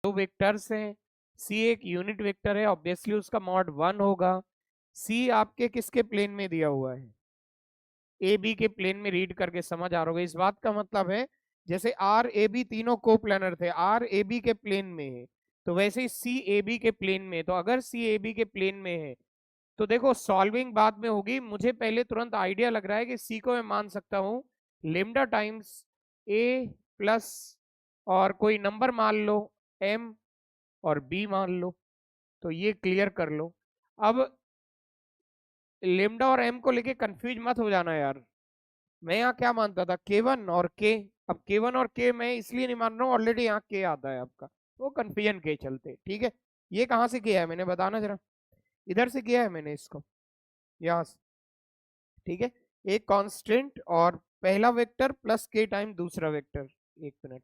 दो वेक्टर्स हैं, सी एक यूनिट वेक्टर है, ऑब्वियसली उसका मॉड 1 होगा। सी आपके किसके प्लेन में दिया हुआ है, ए बी के प्लेन में, रीड करके समझ आ रहा होगा। इस बात का मतलब है जैसे आर ए बी तीनों कोप्लानर थे, आर ए बी के प्लेन में है, तो वैसे ही सी ए बी के प्लेन में है। तो अगर सी ए बी के प्लेन में है तो देखो सॉल्विंग बाद में होगी, मुझे पहले तुरंत आइडिया लग रहा है कि सी को मैं मान सकता हूं लेमडा टाइम्स ए प्लस और कोई नंबर मान लो एम और बी मान लो, तो ये क्लियर कर लो। अब लेमडा और एम को लेके कंफ्यूज मत हो जाना यार, मैं यहाँ क्या मानता था K1 और K, अब K1 और K मैं इसलिए नहीं मान रहा हूँ, ऑलरेडी यहाँ K आता है आपका, तो कंफ्यूजन के चलते। ठीक है, ये कहाँ से किया है मैंने बताना जरा, इधर से किया है मैंने इसको, यहाँ से। ठीक है, एक कांस्टेंट और पहला वेक्टर प्लस K टाइम दूसरा वेक्टर, एक मिनट,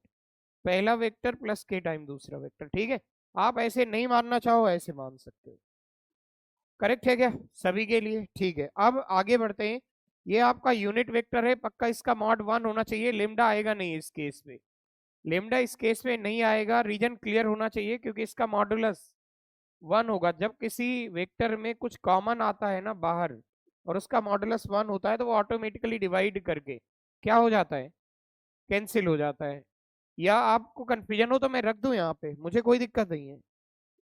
पहला वेक्टर प्लस K टाइम दूसरा वेक्टर। ठीक है, आप ऐसे नहीं मानना चाहो ऐसे मान सकते हो। करेक्ट है क्या सभी के लिए? ठीक है, अब आगे बढ़ते हैं। ये आपका यूनिट वेक्टर है, पक्का इसका मॉड 1 होना चाहिए, लेमडा आएगा नहीं इस केस में, लेमडा इस केस में नहीं आएगा, रीजन क्लियर होना चाहिए क्योंकि इसका मॉडुलस 1 होगा। जब किसी वेक्टर में कुछ कॉमन आता है ना बाहर और उसका मॉडुलस 1 होता है तो वो ऑटोमेटिकली डिवाइड करके क्या हो जाता है, कैंसिल हो जाता है। या आपको कंफ्यूजन हो तो मैं रख दूं यहाँ पे, मुझे कोई दिक्कत नहीं है,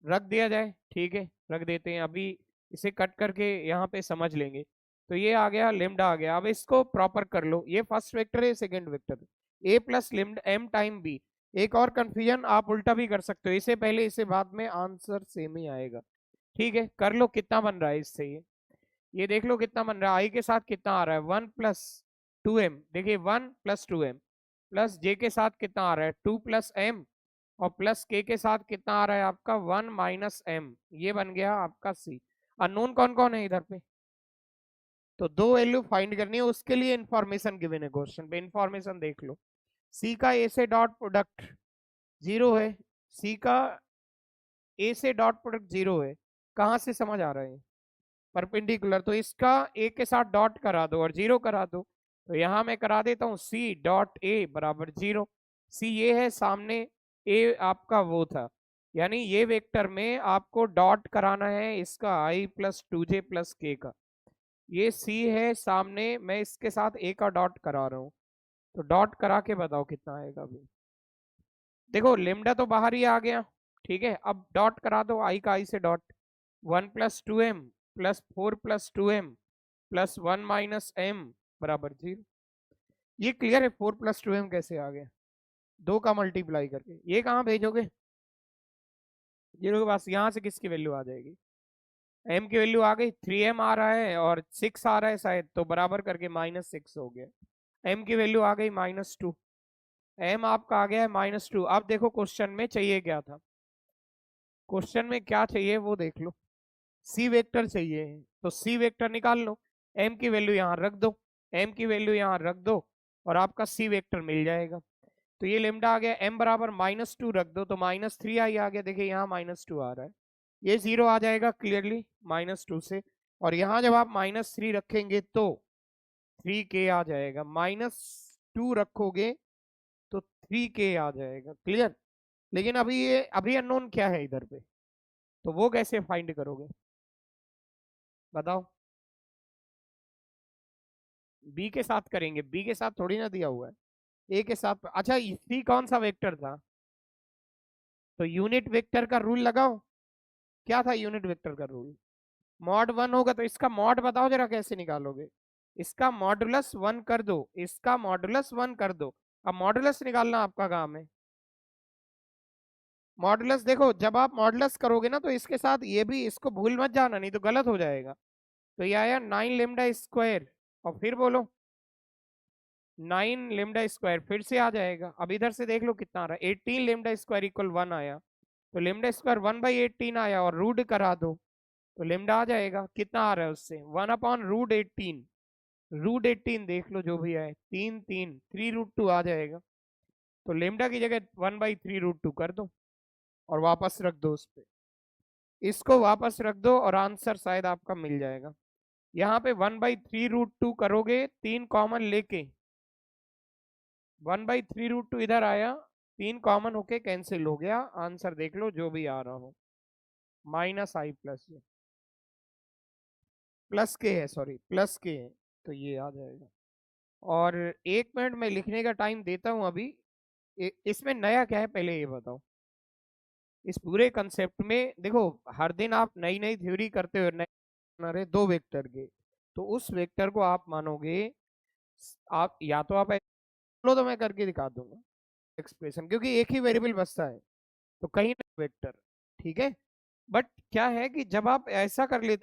रख दिया जाए। ठीक है, रख देते हैं, अभी इसे कट करके यहाँ पे समझ लेंगे। तो ये आ गया, लेमडा आ गया। अब इसको प्रॉपर कर लो, ये फर्स्ट वेक्टर है, second vector, A plus lambda M time B. एक और कंफ्यूजन, आप उल्टा भी कर सकते हो, इसे पहले इसे बाद में, आंसर सेम ही आएगा। ठीक है, कर लो कितना बन रहा है इससे, ये देख लो कितना बन रहा है। आई के साथ कितना आ रहा है, 1 + 2m, देखिए 1 + 2m, प्लस जे के साथ कितना आ रहा है 2 + m, और प्लस के साथ कितना आ रहा है आपका 1 - m, ये बन गया आपका सी। अननोन कौन कौन है इधर पे, तो दो वैल्यू फाइंड करनी है, उसके लिए इंफॉर्मेशन गिवन है क्वेश्चन पे, इंफॉर्मेशन देख लो। सी का ए से डॉट प्रोडक्ट 0 है, सी का ए से डॉट प्रोडक्ट 0 है, कहां से समझ आ रहा है, परपेंडिकुलर, तो इसका ए के साथ डॉट करा दो और 0 करा दो। तो यहां मैं करा देता हूं सी डॉट ए बराबर 0, सी ये है सामने, ए आपका वो था, यानी ये वेक्टर में आपको डॉट कराना है इसका i + 2j + k का, ये सी है सामने, मैं इसके साथ ए का डॉट करा रहा हूं, तो डॉट करा के बताओ कितना आएगा अभी। देखो लेमडा तो बाहर ही आ गया, ठीक है, अब डॉट करा दो आई का, आई से डॉट, 1 + 2m + 4 + 2m + 1 - m बराबर 0। ये क्लियर है 4 + 2m कैसे आ गया, दो का मल्टीप्लाई करके। ये कहाँ भेजोगे, ये लोग पास, यहाँ से किसकी वैल्यू आ जाएगी, m की वैल्यू आ गई, 3m आ रहा है और 6 आ रहा है शायद, तो बराबर करके -6 हो गया, m की वैल्यू आ गई -2, m आपका आ गया है -2। अब देखो क्वेश्चन में चाहिए क्या था, क्वेश्चन में क्या चाहिए वो देख लो, सी वेक्टर चाहिए, तो सी वेक्टर निकाल लो, एम की वैल्यू यहाँ रख दो, एम की वैल्यू यहाँ रख दो और आपका सी वेक्टर मिल जाएगा। तो ये लेमडा आ गया, एम बराबर -2 रख दो तो -3 आई आ गया, देखिए यहाँ -2 आ रहा है, ये 0 आ जाएगा क्लियरली -2 से, और यहाँ जब आप -3 रखेंगे तो 3k आ जाएगा, -2 रखोगे तो 3k आ जाएगा, क्लियर। लेकिन अभी ये अभी अननोन क्या है इधर पे, तो वो कैसे फाइंड करोगे बताओ, बी के साथ करेंगे, बी के साथ थोड़ी ना दिया हुआ है, ए के साथ। अच्छा सी कौन सा वेक्टर था, तो यूनिट वेक्टर का रूल लगाओ, क्या था यूनिट वेक्टर का रूल, मॉड 1 होगा, तो इसका मॉड बताओ जरा कैसे निकालोगे, इसका मॉडुलस 1 कर दो, इसका मॉडुलस 1 कर दो, अब मॉडुलस निकालना आपका काम है। मॉडुलस देखो, जब आप मॉडुलस करोगे ना तो इसके साथ ये भी, इसको भूल मत जाना नहीं तो गलत हो जाएगा। तो ये आया 9 लेमडा स्क्वायर, और फिर बोलो 9 लेमडा स्क्वायर, फिर से आ जाएगा। अब इधर से देख लो कितना आ रहा है, 18 लेमडा स्क्वायर = 1 आया, तो लेमडा स्क्वायर 1/18 आया, और रूट करा दो तो लेमडा आ जाएगा, कितना आ रहा है उससे 1/√18, √18 देख लो जो भी आए, 3 3 3√2 आ जाएगा, तो लेमडा की जगह 1/3√2 कर दो और वापस रख दो उस पे, इसको वापस रख दो और आंसर शायद आपका मिल जाएगा। यहाँ पे 1/3√2 करोगे, 3 कॉमन लेके 1/3√2 इधर आया, 3 कॉमन होके कैंसिल हो गया, आंसर देख लो जो भी आ रहा हो, माइनस आई प्लस प्लस के है, सॉरी प्लस के है, तो ये आ जाएगा। और 1 मिनट में लिखने का टाइम देता हूं अभी। इसमें नया क्या है पहले ये बताओ। इस पूरे कंसेप्ट में देखो, हर दिन आप नई नई थ्योरी करते हो, नए बना रहे 2 वेक्टर के, तो उस वेक्टर को आप मानोगे, आप या तो आप लो तो मैं करके दिखा दूंगा एक्सप्रेशन, क्योंकि एक ही वेरिएबल बचता है, तो कहीं ना वेक्टर, ठीक है। बट क्या है कि जब आप ऐसा कर लेते हो